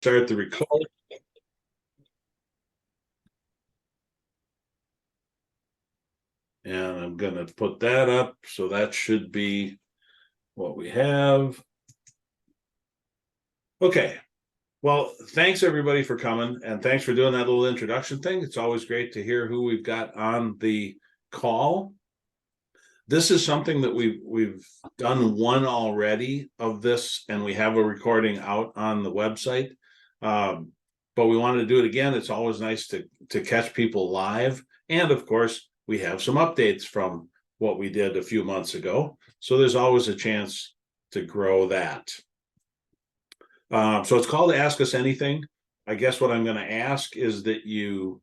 start the record. And I'm going to put that up. So that should be what we have. Okay. Well, thanks everybody for coming, and thanks for doing that little introduction thing. It's always great to hear who we've got on the call. This is something that we've done one already of this, and we have a recording out on the website. But we wanted to do it again. It's always nice to catch people live. And of course, we have some updates from what we did a few months ago. So there's always a chance to grow that. So it's called Ask Us Anything. I guess what I'm going to ask is that you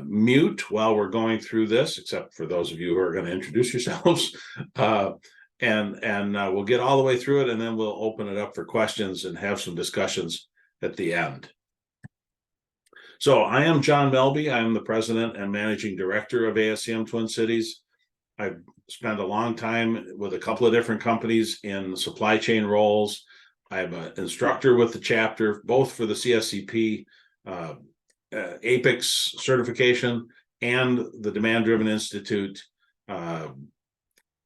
mute while we're going through this, except for those of you who are going to introduce yourselves. And we'll get all the way through it, and then we'll open it up for questions and have some discussions at the end. So I am John Melby. I am the president and managing director of ASCM Twin Cities. I've spent a long time with a couple of different companies in supply chain roles. I'm an instructor with the chapter, both for the CSCP APICS certification and the Demand Driven Institute,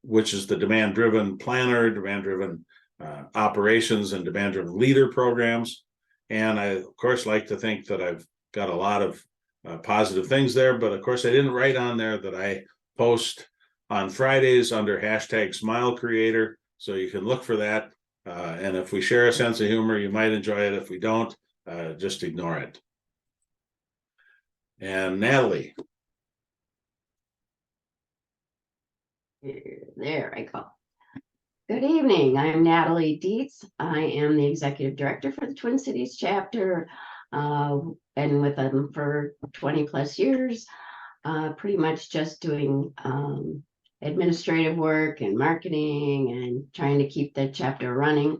which is the Demand Driven Planner, Demand Driven Operations, and Demand Driven Leader programs. And I, of course, like to think that I've got a lot of positive things there, but of course I didn't write on there that I post on Fridays under #SmileCreator, so you can look for that. And if we share a sense of humor, you might enjoy it. If we don't, just ignore it. And Natalie. There I go. Good evening. I'm Natalie Dietz. I am the executive director for the Twin Cities chapter. Been with them for 20 plus years, pretty much just doing administrative work and marketing and trying to keep the chapter running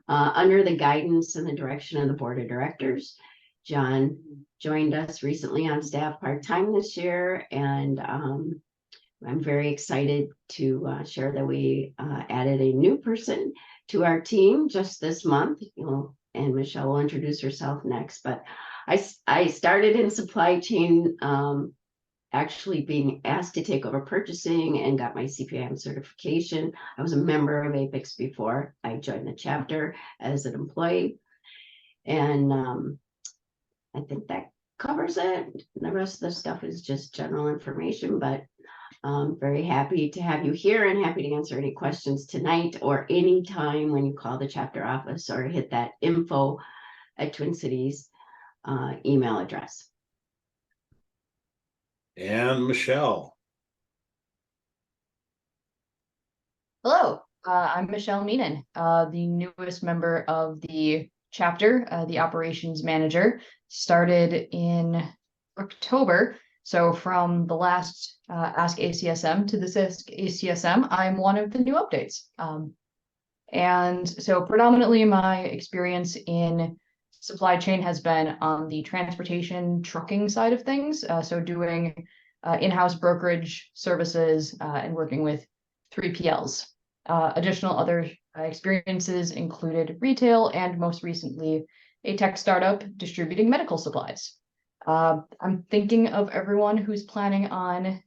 under the guidance and the direction of the board of directors. John joined us recently on staff part-time this year, and I'm very excited to share that we added a new person to our team just this month. And Michelle will introduce herself next, but I started in supply chain, actually being asked to take over purchasing, and got my CPIM certification. I was a member of APICS before I joined the chapter as an employee. And I think that covers it. The rest of the stuff is just general information, but I'm very happy to have you here and happy to answer any questions tonight or anytime when you call the chapter office or hit that info@Twin Cities email address. And Michelle. Hello, I'm Michelle Meenan, the newest member of the chapter, the operations manager. Started in October. So from the last Ask ACSM to this Ask ACSM, I'm one of the new updates. And so predominantly my experience in supply chain has been on the transportation trucking side of things. So doing in-house brokerage services and working with 3PLs. Additional other experiences included retail and most recently a tech startup distributing medical supplies. I'm thinking of everyone who's planning on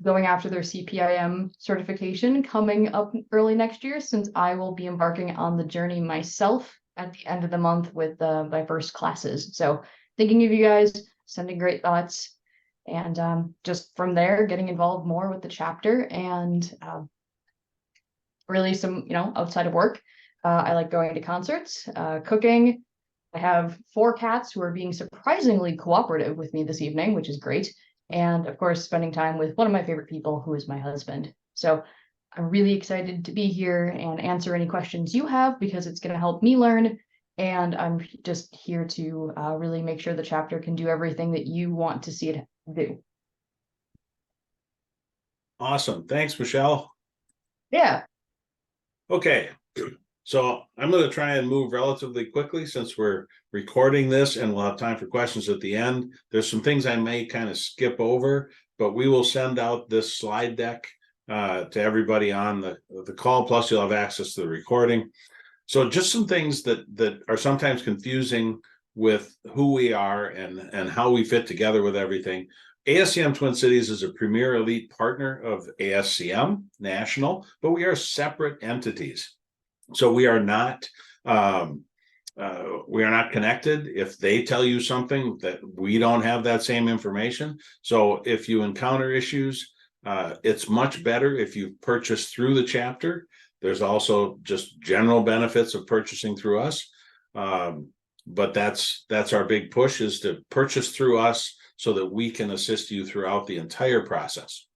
going after their CPIM certification coming up early next year, since I will be embarking on the journey myself at the end of the month with my first classes. So thinking of you guys, sending great thoughts, and just from there, getting involved more with the chapter and really some, outside of work. I like going to concerts, cooking. I have 4 cats who are being surprisingly cooperative with me this evening, which is great. And of course, spending time with one of my favorite people, who is my husband. So I'm really excited to be here and answer any questions you have, because it's going to help me learn. And I'm just here to really make sure the chapter can do everything that you want to see it do. Awesome. Thanks, Michelle. Yeah. Okay. So I'm going to try and move relatively quickly since we're recording this, and we'll have time for questions at the end. There's some things I may kind of skip over, but we will send out this slide deck to everybody on the call, plus you'll have access to the recording. So just some things that are sometimes confusing with who we are and how we fit together with everything. ASCM Twin Cities is a premier elite partner of ASCM National, but we are separate entities. So we are not connected. If they tell you something that we don't have that same information. So if you encounter issues, it's much better if you purchase through the chapter. There's also just general benefits of purchasing through us. But that's our big push, is to purchase through us so that we can assist you throughout the entire process.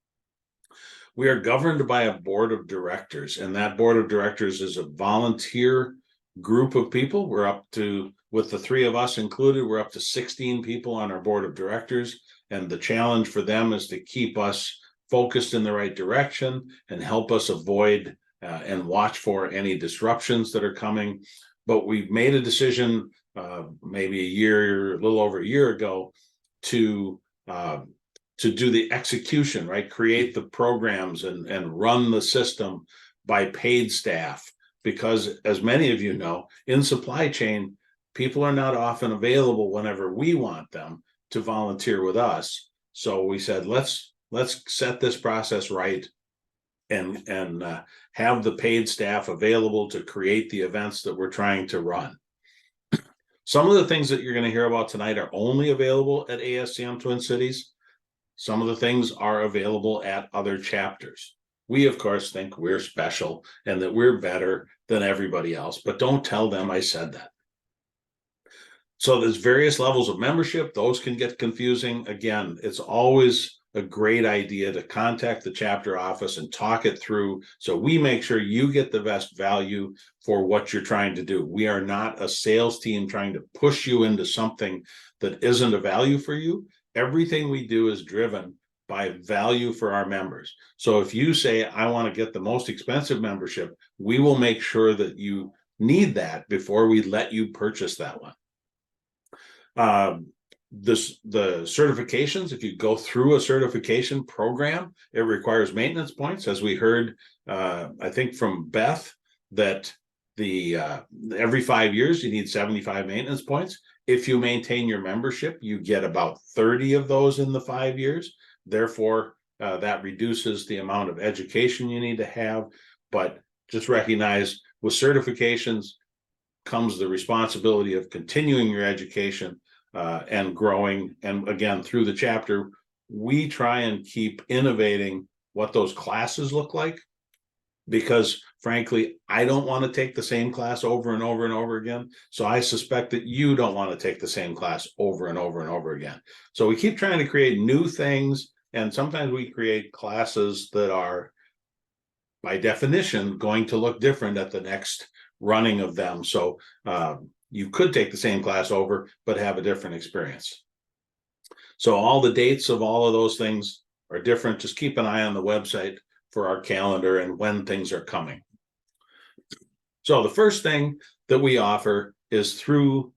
We are governed by a board of directors, and that board of directors is a volunteer group of people. We're up to, with the three of us included, we're up to 16 people on our board of directors. And the challenge for them is to keep us focused in the right direction and help us avoid and watch for any disruptions that are coming. But we've made a decision maybe a little over a year ago to do the execution, right? Create the programs and run the system by paid staff. Because as many of you know, in supply chain, people are not often available whenever we want them to volunteer with us. So we said, let's set this process right and have the paid staff available to create the events that we're trying to run. Some of the things that you're going to hear about tonight are only available at ASCM Twin Cities. Some of the things are available at other chapters. We, of course, think we're special and that we're better than everybody else, but don't tell them I said that. So there's various levels of membership. Those can get confusing. Again, it's always a great idea to contact the chapter office and talk it through so we make sure you get the best value for what you're trying to do. We are not a sales team trying to push you into something that isn't a value for you. Everything we do is driven by value for our members. So if you say, I want to get the most expensive membership, we will make sure that you need that before we let you purchase that one. The certifications, if you go through a certification program, it requires maintenance points. As we heard, I think from Beth, that every 5 years you need 75 maintenance points. If you maintain your membership, you get about 30 of those in the 5 years. Therefore, that reduces the amount of education you need to have. But just recognize with certifications comes the responsibility of continuing your education and growing. And again, through the chapter, we try and keep innovating what those classes look like, because frankly, I don't want to take the same class over and over and over again. So I suspect that you don't want to take the same class over and over and over again. So we keep trying to create new things. And sometimes we create classes that are, by definition, going to look different at the next running of them. So you could take the same class over, but have a different experience. So all the dates of all of those things are different. Just keep an eye on the website for our calendar and when things are coming. So the first thing that we offer is through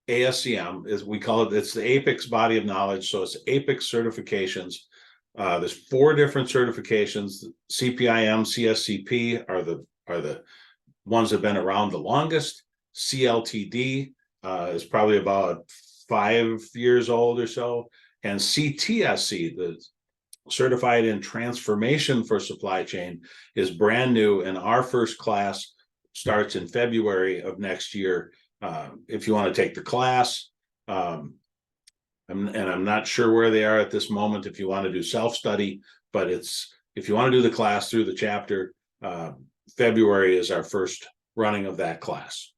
ASCM, is we call it, it's the Apex body of knowledge. So it's Apex certifications. There's 4 different certifications. CPIM, CSCP are the ones that have been around the longest. CLTD is probably about 5 years old or so. And CTSC, the Certified in Transformation for Supply Chain, is brand new. And our first class starts in February of next year. If you want to take the class, I'm not sure where they are at this moment if you want to do self-study, but if you want to do the class through the chapter, February is our first running of that class.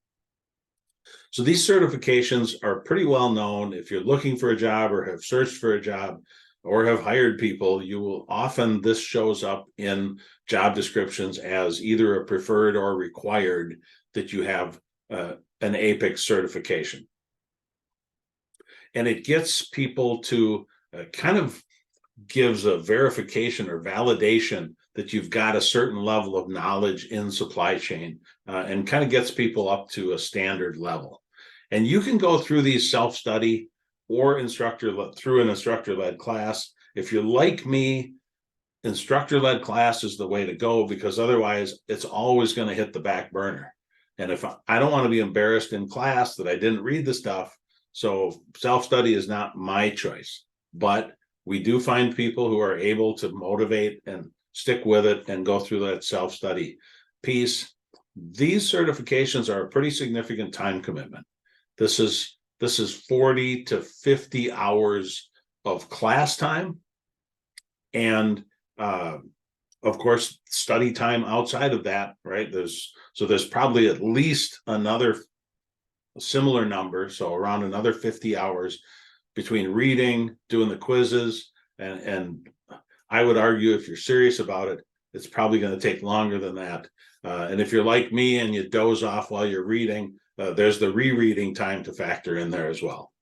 So these certifications are pretty well known. If you're looking for a job or have searched for a job or have hired people, you will often, this shows up in job descriptions as either a preferred or required that you have an APEX certification. And it gets people to kind of gives a verification or validation that you've got a certain level of knowledge in supply chain and kind of gets people up to a standard level. And you can go through these self-study or through an instructor-led class. If you're like me, instructor-led class is the way to go, because otherwise it's always going to hit the back burner. And if I don't want to be embarrassed in class that I didn't read the stuff, so self-study is not my choice. But we do find people who are able to motivate and stick with it and go through that self-study piece. These certifications are a pretty significant time commitment. This is 40 to 50 hours of class time, and of course study time outside of that, right? There's probably at least another similar number, so around another 50 hours between reading, doing the quizzes, and I would argue if you're serious about it, it's probably going to take longer than that. And if you're like me and you doze off while you're reading, there's the rereading time to factor in there as well.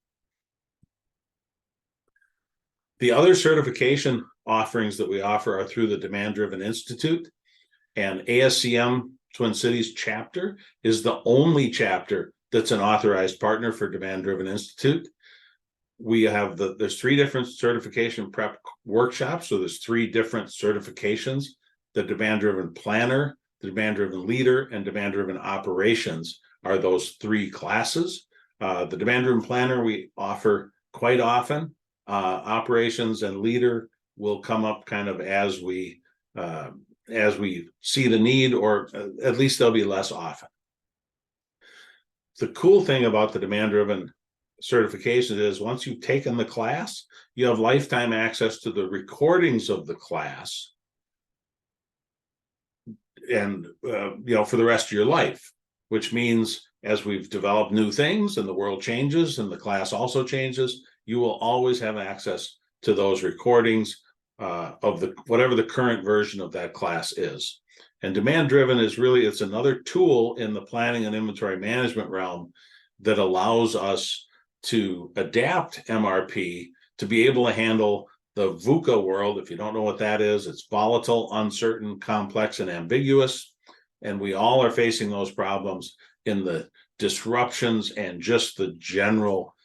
The other certification offerings that we offer are through the Demand Driven Institute, and ASCM Twin Cities chapter is the only chapter that's an authorized partner for Demand Driven Institute. We have there's 3 different certification prep workshops. So there's 3 different certifications: the Demand Driven Planner, the Demand Driven Leader, and Demand Driven Operations are those 3 classes. The Demand Driven Planner we offer quite often. Operations and Leader will come up kind of as we see the need, or at least they'll be less often. The cool thing about the Demand Driven certification is once you've taken the class, you have lifetime access to the recordings of the class, and for the rest of your life, which means as we've developed new things and the world changes and the class also changes, you will always have access to those recordings of whatever the current version of that class is. And Demand Driven is really, it's another tool in the planning and inventory management realm that allows us to adapt MRP to be able to handle the VUCA world. If you don't know what that is, it's volatile, uncertain, complex, and ambiguous. And we all are facing those problems in the disruptions and just the general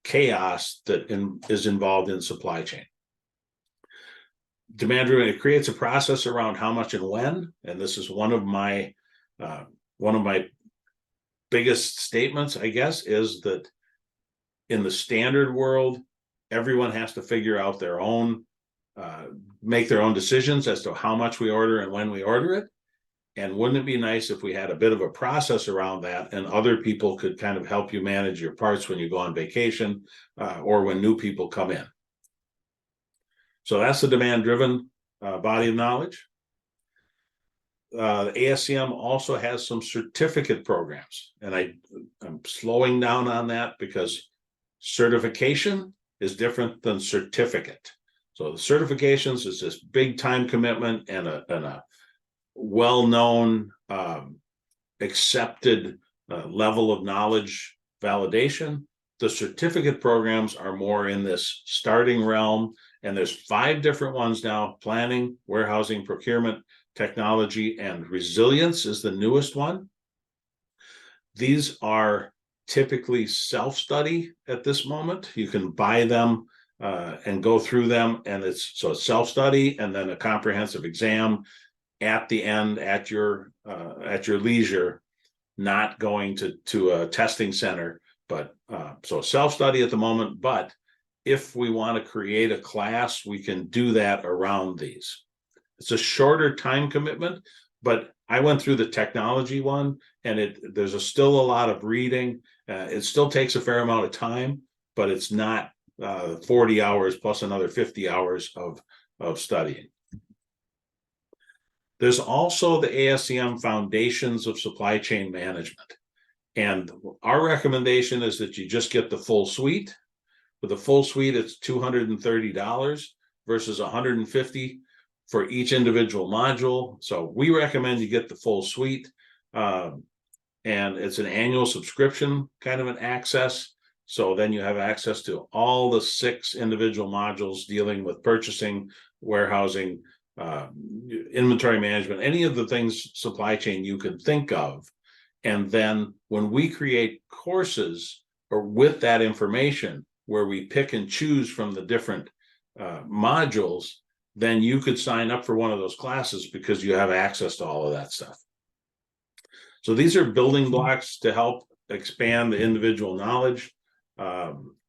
chaos that is involved in supply chain. Demand Driven, it creates a process around how much and when, and this is one of my biggest statements, I guess, is that in the standard world, everyone has to figure out their own, make their own decisions as to how much we order and when we order it. And wouldn't it be nice if we had a bit of a process around that, and other people could kind of help you manage your parts when you go on vacation or when new people come in? So that's the Demand Driven body of knowledge. The ASCM also has some certificate programs, and I'm slowing down on that because certification is different than certificate. So the certifications is this big time commitment and a well-known, accepted level of knowledge validation. The certificate programs are more in this starting realm, and there's 5 different ones now: planning, warehousing, procurement, technology, and resilience is the newest one. These are typically self-study at this moment. You can buy them and go through them, and it's self-study and then a comprehensive exam at the end at your leisure, not going to a testing center. But so self-study at the moment, but if we want to create a class, we can do that around these. It's a shorter time commitment, but I went through the technology one, and there's still a lot of reading. It still takes a fair amount of time, but it's not 40 hours plus another 50 hours of studying. There's also the ASCM Foundations of Supply Chain Management. And our recommendation is that you just get the full suite. With the full suite, it's $230 versus $150 for each individual module. So we recommend you get the full suite. And it's an annual subscription kind of an access. So then you have access to all the 6 individual modules dealing with purchasing, warehousing, inventory management, any of the things supply chain you can think of. And then when we create courses or with that information where we pick and choose from the different modules, then you could sign up for one of those classes because you have access to all of that stuff. So these are building blocks to help expand the individual knowledge.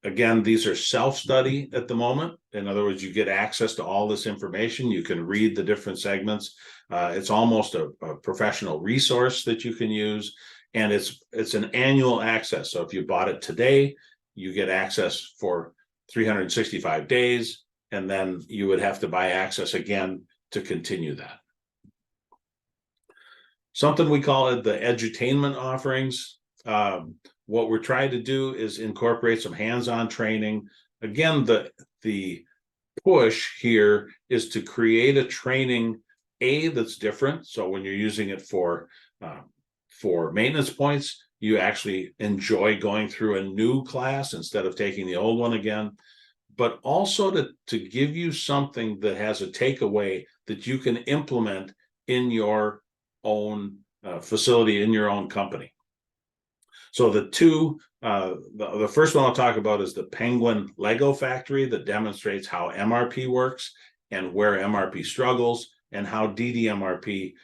Again, these are self-study at the moment. In other words, you get access to all this information. You can read the different segments. It's almost a professional resource that you can use, and it's an annual access. So if you bought it today, you get access for 365 days, and then you would have to buy access again to continue that. Something we call it the edutainment offerings. What we're trying to do is incorporate some hands-on training. Again, the push here is to create a training that's different. So when you're using it for maintenance points, you actually enjoy going through a new class instead of taking the old one again. But also to give you something that has a takeaway that you can implement in your own facility, in your own company. So the first one I'll talk about is the Penguin Lego Factory that demonstrates how MRP works and where MRP struggles, and how DDMRP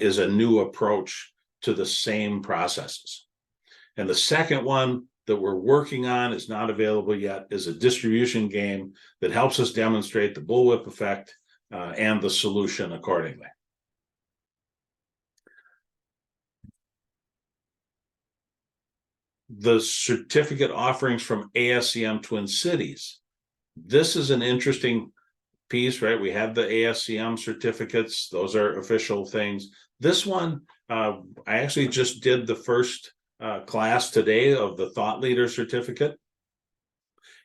is a new approach to the same processes. And the second one that we're working on, is not available yet, is a distribution game that helps us demonstrate the bullwhip effect and the solution accordingly. The certificate offerings from ASCM Twin Cities. This is an interesting piece, right? We have the ASCM certificates. Those are official things. This one, I actually just did the first class today of the Thought Leader certificate,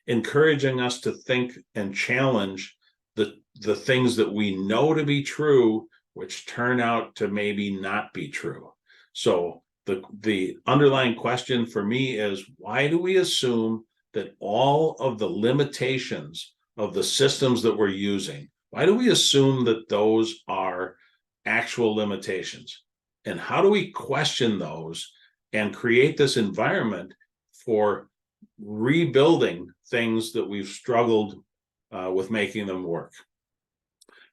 encouraging us to think and challenge the things that we know to be true, which turn out to maybe not be true. So the underlying question for me is, why do we assume that all of the limitations of the systems that we're using, why do we assume that those are actual limitations? And how do we question those and create this environment for rebuilding things that we've struggled with making them work?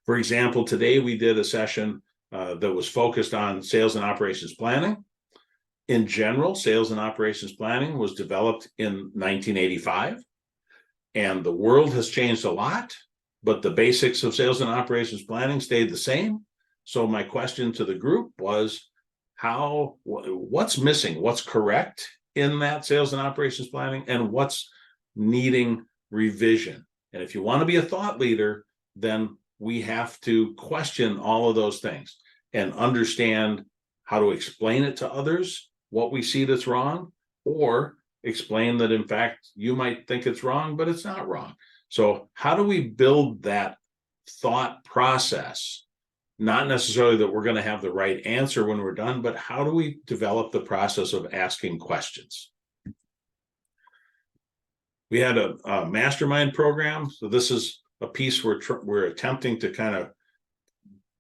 For example, today we did a session that was focused on sales and operations planning. In general, sales and operations planning was developed in 1985, and the world has changed a lot, but the basics of sales and operations planning stayed the same. So my question to the group was, what's missing? What's correct in that sales and operations planning, and what's needing revision? And if you want to be a thought leader, then we have to question all of those things and understand how to explain it to others, what we see that's wrong, or explain that in fact you might think it's wrong, but it's not wrong. So how do we build that thought process? Not necessarily that we're going to have the right answer when we're done, but how do we develop the process of asking questions? We had a mastermind program. So this is a piece we're attempting to kind of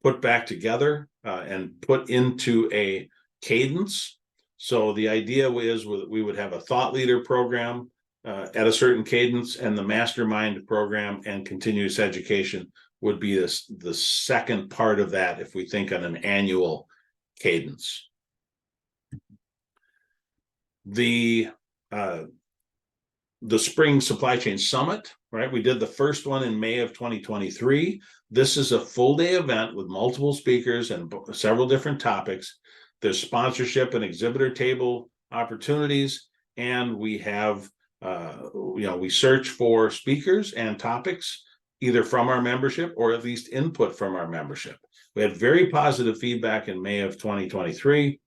put back together and put into a cadence. So the idea is we would have a thought leader program at a certain cadence, and the mastermind program and continuous education would be the second part of that if we think on an annual cadence. The Spring Supply Chain Summit, right? We did the first one in May of 2023. This is a full day event with multiple speakers and several different topics. There's sponsorship and exhibitor table opportunities, and we have, we search for speakers and topics either from our membership or at least input from our membership. We had very positive feedback in May of 2023.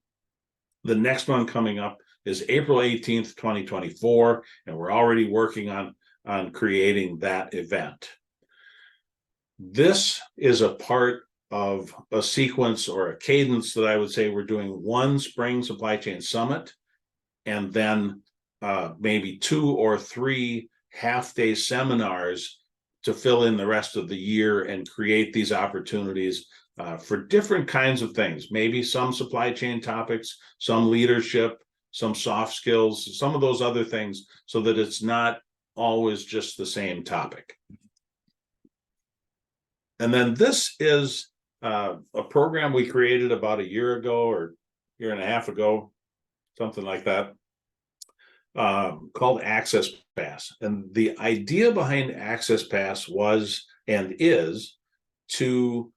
The next one coming up is April 18th, 2024, and we're already working on creating that event. This is a part of a sequence or a cadence that I would say we're doing one Spring Supply Chain Summit, and then maybe 2 or 3 half-day seminars to fill in the rest of the year and create these opportunities for different kinds of things. Maybe some supply chain topics, some leadership, some soft skills, some of those other things, so that it's not always just the same topic. And then this is a program we created about a year ago or year and a half ago, something like that, called Access Pass. And the idea behind Access Pass was and is to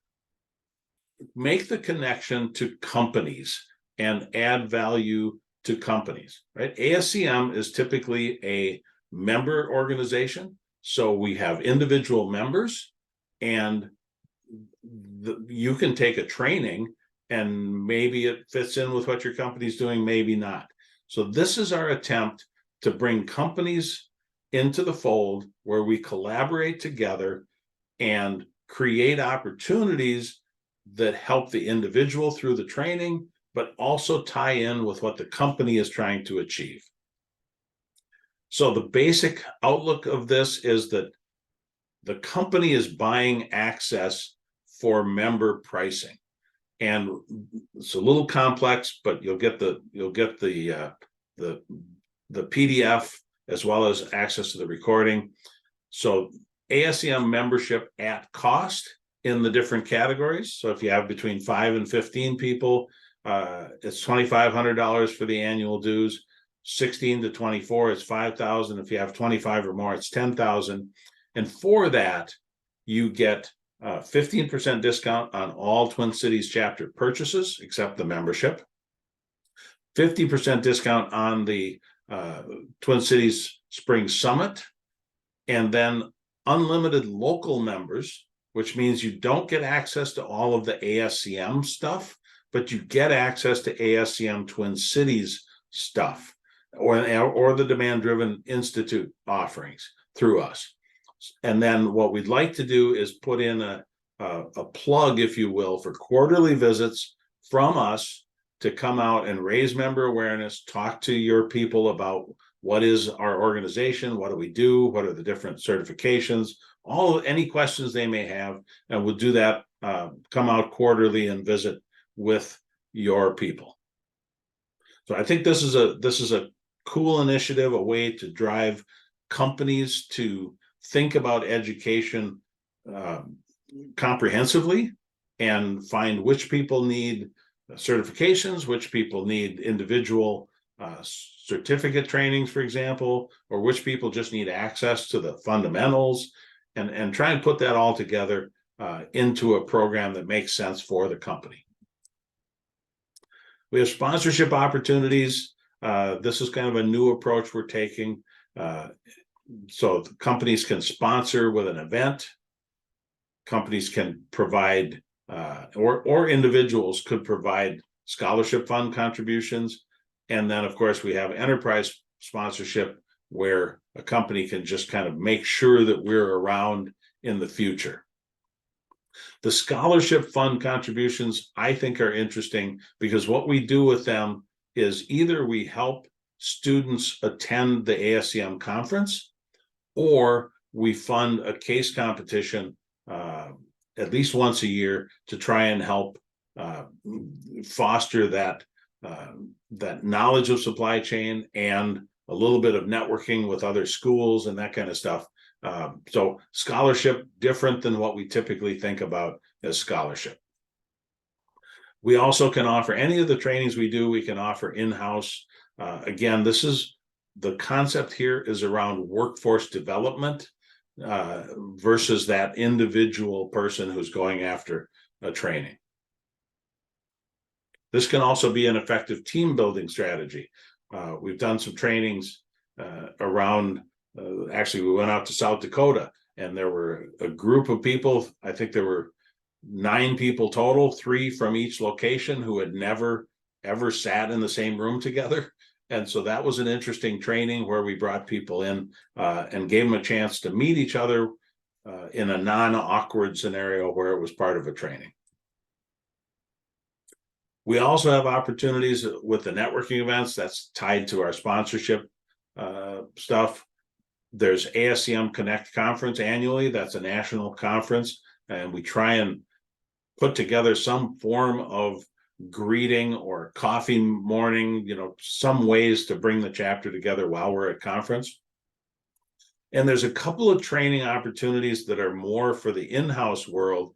make the connection to companies and add value to companies, right? ASCM is typically a member organization. So we have individual members, and you can take a training and maybe it fits in with what your company's doing, maybe not. So this is our attempt to bring companies into the fold where we collaborate together and create opportunities that help the individual through the training, but also tie in with what the company is trying to achieve. So the basic outlook of this is that the company is buying access for member pricing. And it's a little complex, but you'll get the PDF as well as access to the recording. So ASCM membership at cost in the different categories. So if you have between 5 and 15 people, it's $2,500 for the annual dues. 16 to 24, it's $5,000. If you have 25 or more, it's $10,000. And for that, you get 15% discount on all Twin Cities chapter purchases, except the membership. 50% discount on the Twin Cities Spring Summit, and then unlimited local members, which means you don't get access to all of the ASCM stuff, but you get access to ASCM Twin Cities stuff, or the Demand Driven Institute offerings through us. And then what we'd like to do is put in a plug, if you will, for quarterly visits from us to come out and raise member awareness, talk to your people about what is our organization, what do we do, what are the different certifications, any questions they may have, and we'll do that, come out quarterly and visit with your people. So I think this is a cool initiative, a way to drive companies to think about education comprehensively and find which people need certifications, which people need individual certificate trainings, for example, or which people just need access to the fundamentals, and try and put that all together into a program that makes sense for the company. We have sponsorship opportunities. This is kind of a new approach we're taking. So the companies can sponsor with an event. Companies can provide, or individuals could provide scholarship fund contributions. And then, of course, we have enterprise sponsorship, where a company can just kind of make sure that we're around in the future. The scholarship fund contributions, I think, are interesting because what we do with them is either we help students attend the ASCM conference, or we fund a case competition at least once a year to try and help foster that knowledge of supply chain and a little bit of networking with other schools and that kind of stuff. So scholarship, different than what we typically think about as scholarship. We also can offer any of the trainings we do, we can offer in-house. Again, the concept here is around workforce development versus that individual person who's going after a training. This can also be an effective team building strategy. We've done some trainings around, actually we went out to South Dakota, and there were a group of people, I think there were 9 people total, 3 from each location, who had never ever sat in the same room together. And so that was an interesting training where we brought people in and gave them a chance to meet each other in a non-awkward scenario where it was part of a training. We also have opportunities with the networking events that's tied to our sponsorship stuff. There's ASCM Connect Conference annually. That's a national conference, and we try and put together some form of greeting or coffee morning, some ways to bring the chapter together while we're at conference. And there's a couple of training opportunities that are more for the in-house world,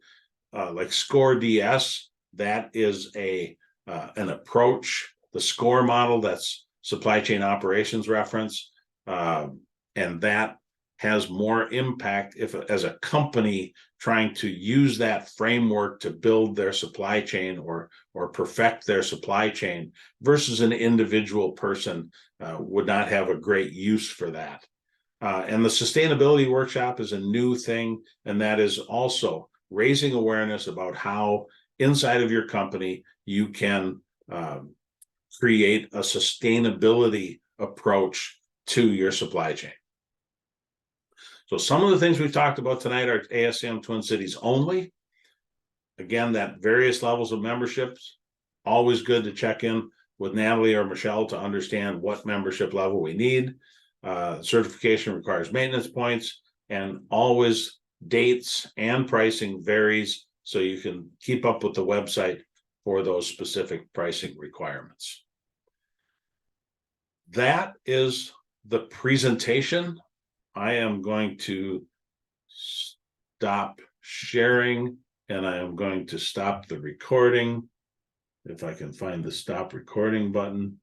like Score DS. That is a an approach, the SCORE model, that's supply chain operations reference, and that has more impact if, as a company trying to use that framework to build their supply chain or perfect their supply chain, versus an individual person would not have a great use for that. And the sustainability workshop is a new thing, and that is also raising awareness about how inside of your company you can create a sustainability approach to your supply chain. So some of the things we've talked about tonight are ASCM Twin Cities only. Again, that various levels of memberships, always good to check in with Natalie or Michelle to understand what membership level we need. Certification requires maintenance points, and always dates and pricing varies, so you can keep up with the website for those specific pricing requirements. That is the presentation. I am going to stop sharing, and I am going to stop the recording. If I can find the stop recording button.